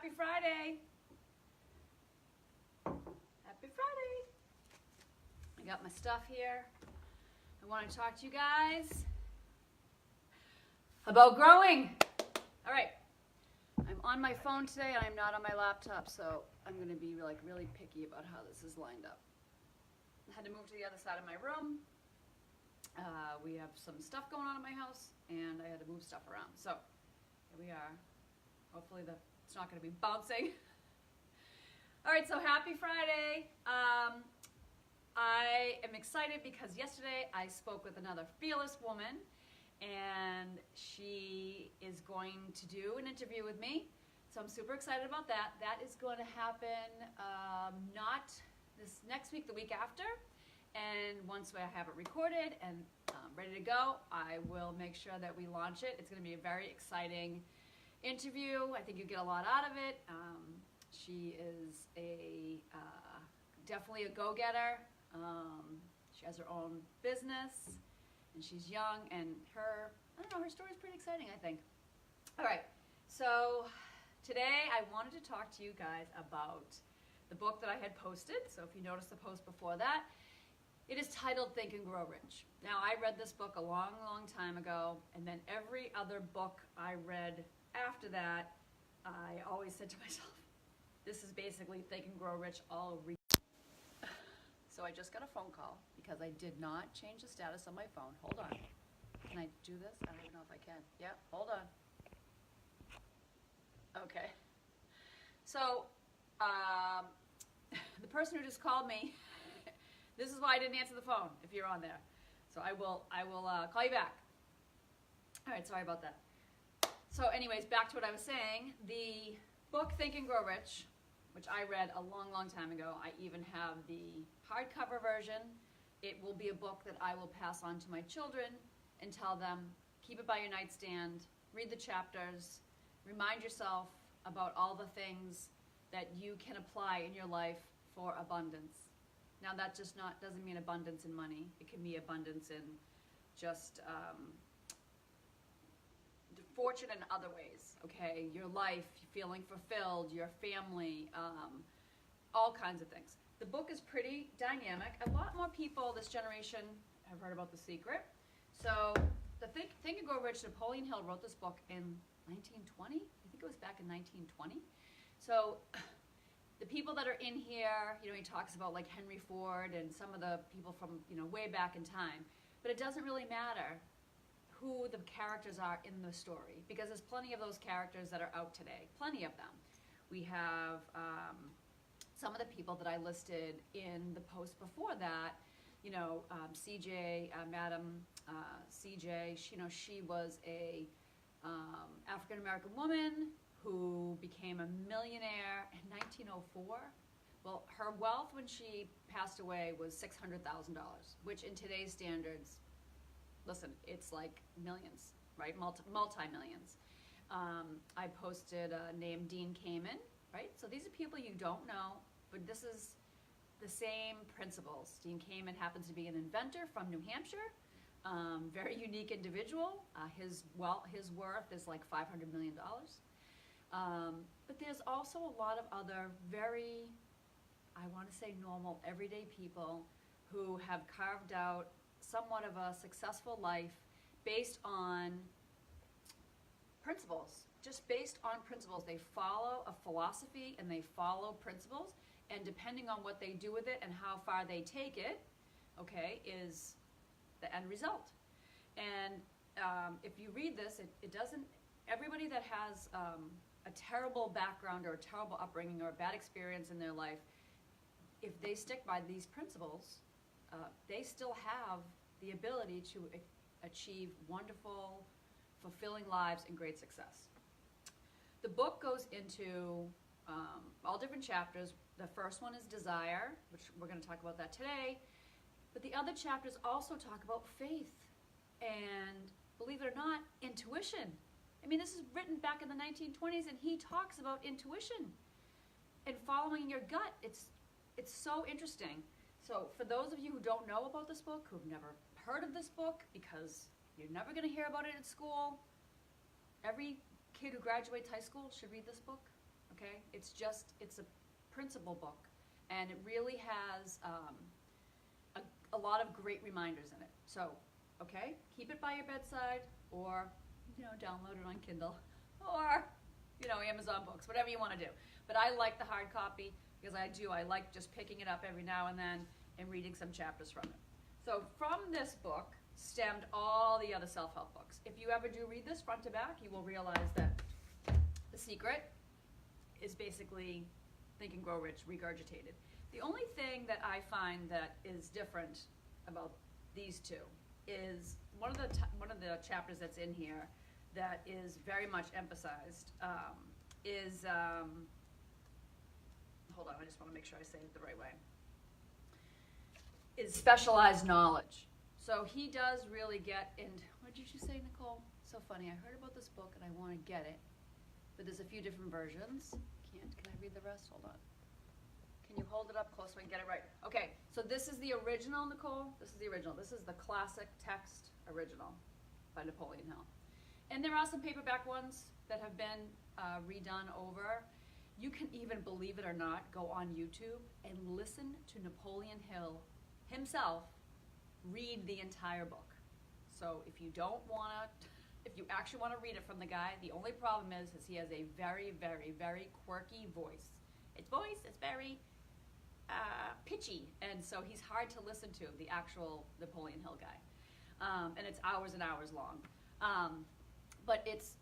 Happy Friday. Happy Friday. I got my stuff here. I want to talk to you guys about growing. All right. I'm on my phone today. I'm not on my laptop, so I'm going to be really picky about how this is lined up. I had to move to the other side of my room. We have some stuff going on in my house, and I had to move stuff around. So here we are. Hopefully it's not going to be bouncing. All right, so happy Friday. I am excited because yesterday I spoke with another fearless woman, and she is going to do an interview with me. So I'm super excited about that. That is going to happen not this next week, the week after. And once I have it recorded and ready to go, I will make sure that we launch it. It's going to be a very exciting interview. I think you get a lot out of it. She is definitely a go-getter. She has her own business, and she's young, and her story is pretty exciting, I think. All right, so today I wanted to talk to you guys about the book that I had posted. So if you noticed the post before that, it is titled Think and Grow Rich. Now, I read this book a long, long time ago, and then every other book I read after that, I always said to myself, this is basically Think and Grow Rich all over. So I just got a phone call because I did not change the status on my phone. Hold on. Can I do this? I don't even know if I can. Yeah, hold on. Okay. So, the person who just called me, this is why I didn't answer the phone if you're on there. So I will call you back. All right, sorry about that. So anyways, back to what I was saying. The book Think and Grow Rich, which I read a long, long time ago. I even have the hardcover version. It will be a book that I will pass on to my children and tell them, keep it by your nightstand, read the chapters, remind yourself about all the things that you can apply in your life for abundance. Now that doesn't mean abundance in money. It can be abundance in just fortune in other ways, okay? Your life, feeling fulfilled, your family, all kinds of things. The book is pretty dynamic. A lot more people this generation have heard about The Secret. So the Think and Grow Rich, Napoleon Hill wrote this book in 1920. I think it was back in 1920. So the people that are in here, he talks about like Henry Ford and some of the people from, way back in time. But it doesn't really matter who the characters are in the story, because there's plenty of those characters that are out today. Plenty of them. We have some of the people that I listed in the post before that. CJ, Madam CJ, she was a African-American woman who became a millionaire in 1904. Well, her wealth when she passed away was $600,000, which in today's standards, listen, it's like millions, right? Multi-millions. I posted named Dean Kamen, right? So these are people you don't know, but this is the same principles. Dean Kamen happens to be an inventor from New Hampshire, very unique individual. His worth is like $500 million. But there's also a lot of other very, I want to say normal, everyday people who have carved out somewhat of a successful life based on principles. Just based on principles. They follow a philosophy and they follow principles, and depending on what they do with it and how far they take it, okay, is the end result. And if you read this, it doesn't, everybody that has a terrible background or a terrible upbringing or a bad experience in their life, if they stick by these principles, they still have the ability to achieve wonderful, fulfilling lives and great success. The book goes into all different chapters. The first one is desire, which we're going to talk about that today. But the other chapters also talk about faith and, believe it or not, intuition. I mean, this is written back in the 1920s, and he talks about intuition and following your gut. It's so interesting. So for those of you who don't know about this book, who've never heard of this book, because you're never going to hear about it at school, every kid who graduates high school should read this book, okay? It's a principle book, and it really has a lot of great reminders in it. So, okay, keep it by your bedside, or, download it on Kindle, or, Amazon Books, whatever you want to do. But I like the hard copy because I like just picking it up every now and then and reading some chapters from it. So from this book stemmed all the other self-help books. If you ever do read this front to back, you will realize that The Secret is basically Think and Grow Rich regurgitated. The only thing that I find that is different about these two is one of the chapters that's in here that is very much emphasized is hold on, I just want to make sure I say it the right way, is specialized knowledge. So he does really get in, what did you say, Nicole? So funny, I heard about this book and I want to get it, but there's a few different versions. Can I read the rest? Hold on. Can you hold it up close so I can get it right? Okay, so this is the original, Nicole. This is the original. This is the classic text original by Napoleon Hill. And there are some paperback ones that have been redone over. You can even, believe it or not, go on YouTube and listen to Napoleon Hill himself read the entire book. So if you actually want to read it from the guy, the only problem is he has a very, very, very quirky voice. It's very pitchy, and so he's hard to listen to, the actual Napoleon Hill guy. And it's hours and hours long. But it's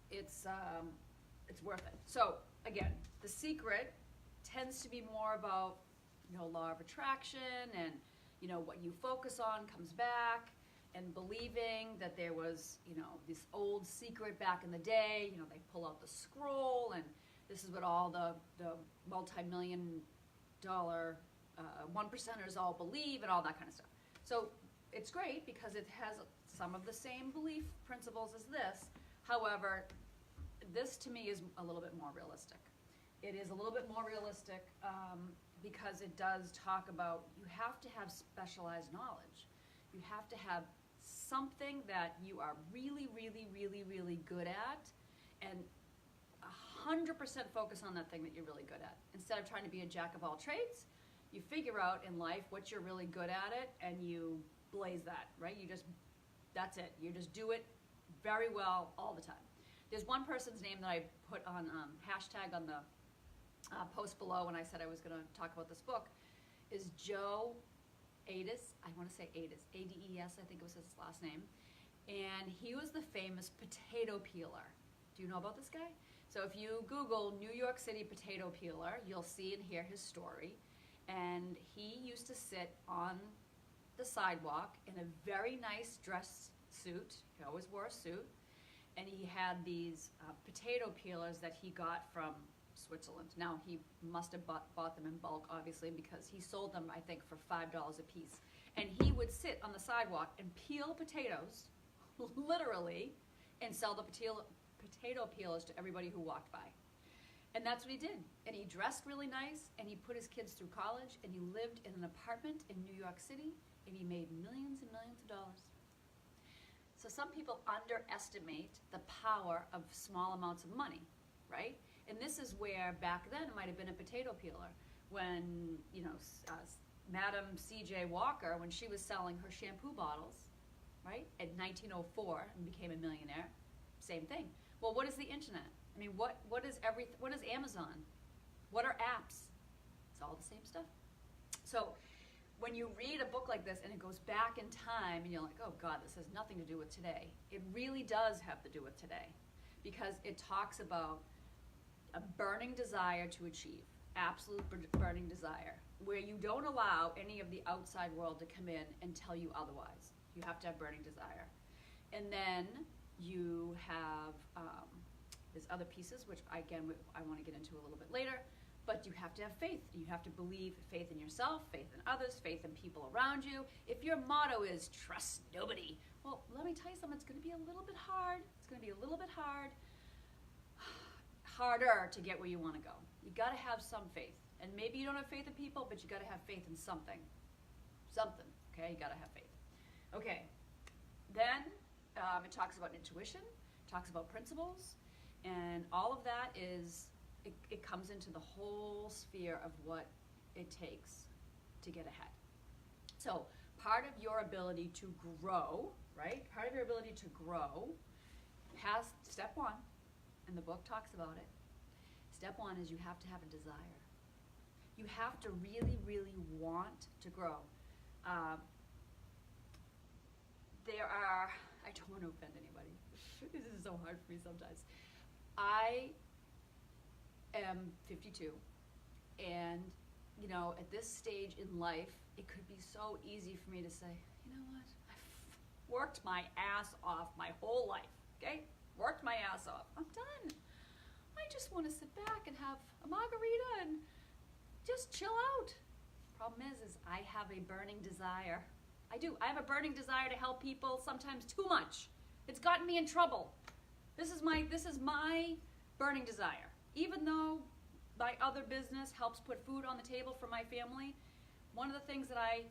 worth it. So again, The Secret tends to be more about law of attraction, and what you focus on comes back, and believing that there was this old secret back in the day. They pull out the scroll, and this is what all the multi-million dollar one percenters all believe, and all that kind of stuff. So it's great because it has some of the same belief principles as this. However, this to me is a little bit more realistic. It is a little bit more realistic because it does talk about you have to have specialized knowledge. You have to have something that you are really, really, really, really good at, and 100% focus on that thing that you're really good at. Instead of trying to be a jack of all trades, you figure out in life what you're really good at it, and you blaze that, right? That's it. You just do it very well all the time. There's one person's name that I put on hashtag on the post below when I said I was going to talk about this book, is Joe Adis. I want to say Adis, A-D-E-S, I think was his last name. And he was the famous potato peeler. Do you know about this guy? So if you Google New York City potato peeler, you'll see and hear his story. And he used to sit on the sidewalk in a very nice dress suit. He always wore a suit. And he had these potato peelers that he got from Switzerland. Now, he must have bought them in bulk, obviously, because he sold them, I think, for $5 a piece. And he would sit on the sidewalk and peel potatoes, literally, and sell the potato peelers to everybody who walked by. And that's what he did. And he dressed really nice, and he put his kids through college, and he lived in an apartment in New York City, and he made millions and millions of dollars. So some people underestimate the power of small amounts of money, right? And this is where back then it might have been a potato peeler. When, Madam C.J. Walker, when she was selling her shampoo bottles, right, at 1904 and became a millionaire, same thing. Well, what is the internet? I mean, what is Amazon? What are apps? It's all the same stuff. So when you read a book like this and it goes back in time and you're like, oh God, this has nothing to do with today, it really does have to do with today, because it talks about a burning desire to achieve, absolute burning desire, where you don't allow any of the outside world to come in and tell you otherwise. You have to have burning desire. And then you have, there's other pieces, which again, I want to get into a little bit later, but you have to have faith. You have to believe, faith in yourself, faith in others, faith in people around you. If your motto is trust nobody, well, let me tell you something, it's going to be a little bit hard. It's going to be a little bit harder to get where you want to go. You got to have some faith. And maybe you don't have faith in people, but you got to have faith in something. Something, okay? You got to have faith. Okay. Then it talks about intuition, talks about principles, and all of that is it comes into the whole sphere of what it takes to get ahead. So part of your ability to grow, right? Part of your ability to grow has step one, and the book talks about it. Step one is you have to have a desire. You have to really, really want to grow. I don't want to offend anybody. This is so hard for me sometimes. I am 52, and you know, at this stage in life, it could be so easy for me to say, you know what, I've worked my ass off my whole life, okay? Worked my ass off. I'm done. I just want to sit back and have a margarita and just chill out. Problem is I have a burning desire. I do. I have a burning desire to help people, sometimes too much. It's gotten me in trouble. This is my burning desire. Even though my other business helps put food on the table for my family, one of the things that I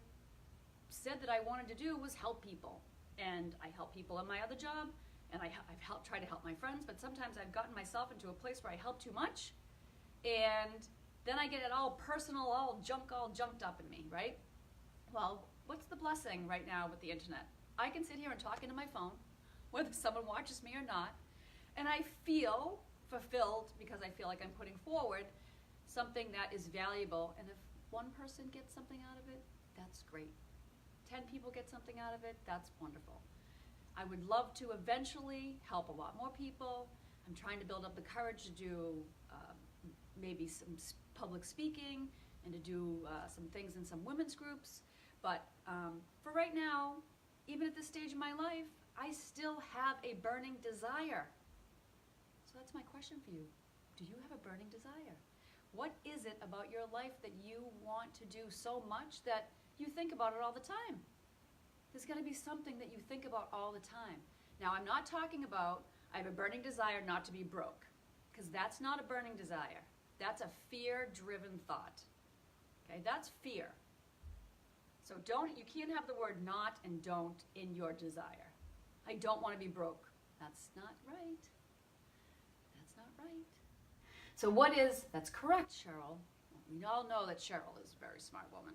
said that I wanted to do was help people. And I help people in my other job, and I've tried to help my friends, but sometimes I've gotten myself into a place where I help too much, and then I get it all personal, all junked up in me, right? Well, what's the blessing right now with the internet? I can sit here and talk into my phone, whether someone watches me or not, and I feel fulfilled because I feel like I'm putting forward something that is valuable, and if one person gets something out of it, that's great. 10 people get something out of it, that's wonderful. I would love to eventually help a lot more people. I'm trying to build up the courage to do maybe some public speaking and to do some things in some women's groups. But for right now, even at this stage of my life, I still have a burning desire. So that's my question for you. Do you have a burning desire? What is it about your life that you want to do so much that you think about it all the time? There's got to be something that you think about all the time. Now, I'm not talking about I have a burning desire not to be broke, because that's not a burning desire. That's a fear-driven thought. Okay, that's fear. So you can't have the word not and don't in your desire. I don't want to be broke. That's not right. That's not right. So that's correct, Cheryl. We all know that Cheryl is a very smart woman.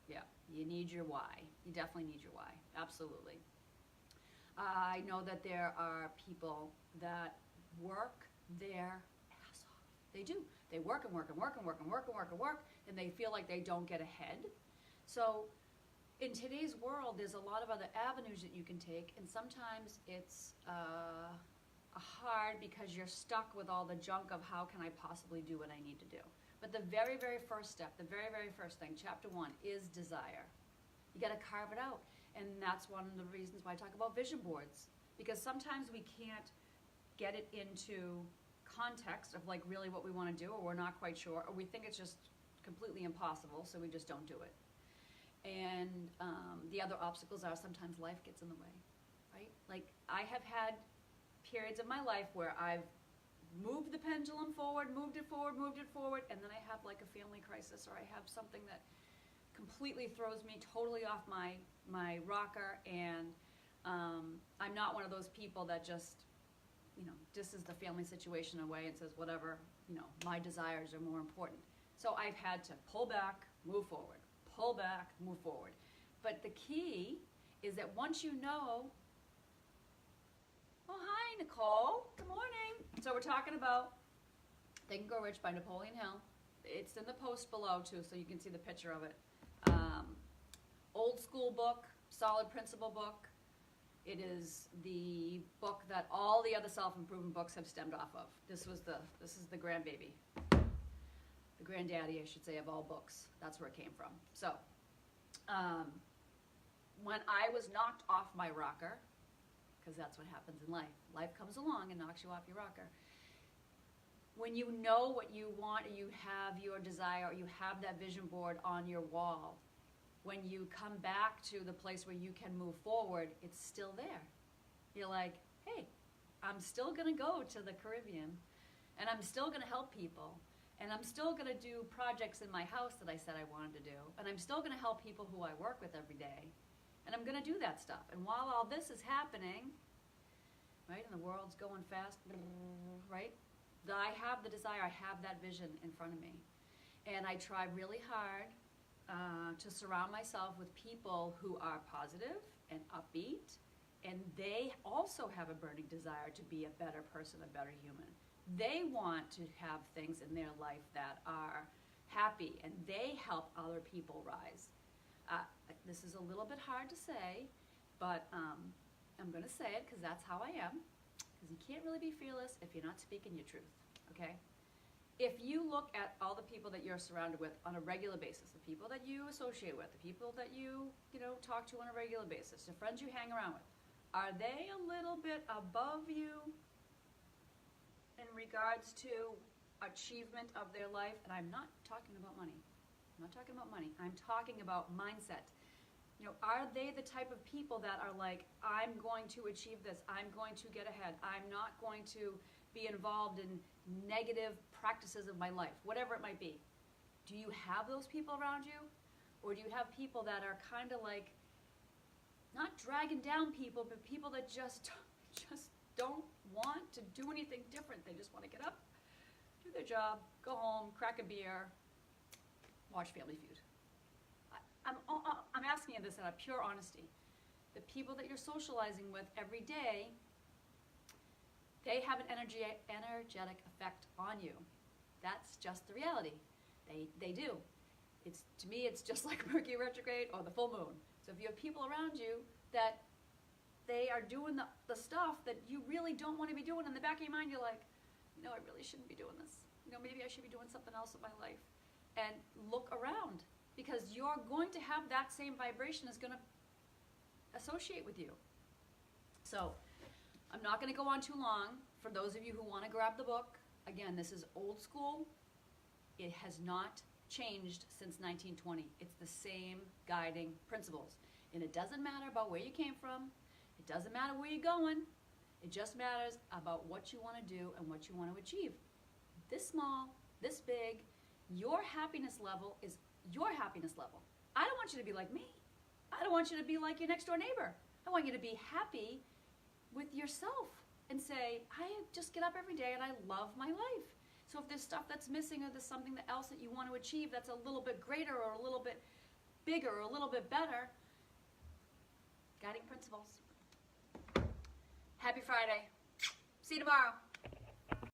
Yeah, you need your why. You definitely need your why, absolutely. I know that there are people that work their ass off. They do. They work and work and work and work and work and work and work, and they feel like they don't get ahead. So in today's world, there's a lot of other avenues that you can take, and sometimes it's hard because you're stuck with all the junk of how can I possibly do what I need to do. But the very, very first step, the very, very first thing, chapter 1, is desire. You got to carve it out. And that's one of the reasons why I talk about vision boards. Because sometimes we can't get it into context of like really what we want to do, or we're not quite sure, or we think it's just completely impossible, so we just don't do it. And the other obstacles are sometimes life gets in the way, right? Like I have had periods of my life where I've moved the pendulum forward, moved it forward, and then I have like a family crisis, or I have something that completely throws me totally off my rocker, and I'm not one of those people that just, disses the family situation away and says, whatever, my desires are more important. So I've had to pull back, move forward, pull back, move forward. But the key is that once you know, oh, hi, Nicole. Good morning. So we're talking about Think and Grow Rich by Napoleon Hill. It's in the post below, too, so you can see the picture of it. Old school book, solid principle book. It is the book that all the other self-improvement books have stemmed off of. This is the grandbaby. The granddaddy, I should say, of all books. That's where it came from. So, when I was knocked off my rocker, because that's what happens in life. Life comes along and knocks you off your rocker. When you know what you want, or you have your desire, or you have that vision board on your wall, when you come back to the place where you can move forward, it's still there. You're like, hey, I'm still going to go to the Caribbean, and I'm still going to help people, and I'm still going to do projects in my house that I said I wanted to do, and I'm still going to help people who I work with every day. And I'm going to do that stuff. And while all this is happening, right, and the world's going fast, right, I have the desire, I have that vision in front of me. And I try really hard to surround myself with people who are positive and upbeat, and they also have a burning desire to be a better person, a better human. They want to have things in their life that are happy, and they help other people rise. This is a little bit hard to say, but I'm going to say it because that's how I am. Because you can't really be fearless if you're not speaking your truth, okay? If you look at all the people that you're surrounded with on a regular basis, the people that you associate with, the people that you talk to on a regular basis, the friends you hang around with, are they a little bit above you in regards to achievement of their life? And I'm not talking about money. I'm not talking about money. I'm talking about mindset. Are they the type of people that are like, I'm going to achieve this, I'm going to get ahead, I'm not going to be involved in negative practices of my life, whatever it might be? Do you have those people around you? Or do you have people that are kind of like, not dragging down people, but people that just don't want to do anything different? They just want to get up, do their job, go home, crack a beer, watch Family Feud. I'm asking you this out of pure honesty. The people that you're socializing with every day, they have an energetic effect on you. That's just the reality. They do. To me, it's just like Mercury retrograde or the full moon. So if you have people around you that they are doing the stuff that you really don't want to be doing, in the back of your mind, you're like, no, I really shouldn't be doing this. Maybe I should be doing something else with my life. And look around, because you're going to have that same vibration is going to associate with you. So I'm not going to go on too long. For those of you who want to grab the book, again, this is old school. It has not changed since 1920. It's the same guiding principles. And it doesn't matter about where you came from. It doesn't matter where you're going. It just matters about what you want to do and what you want to achieve. This small, this big, your happiness level is your happiness level. I don't want you to be like me. I don't want you to be like your next door neighbor. I want you to be happy with yourself and say, I just get up every day and I love my life. So if there's stuff that's missing or there's something else that you want to achieve that's a little bit greater or a little bit bigger or a little bit better, guiding principles. Happy Friday. See you tomorrow.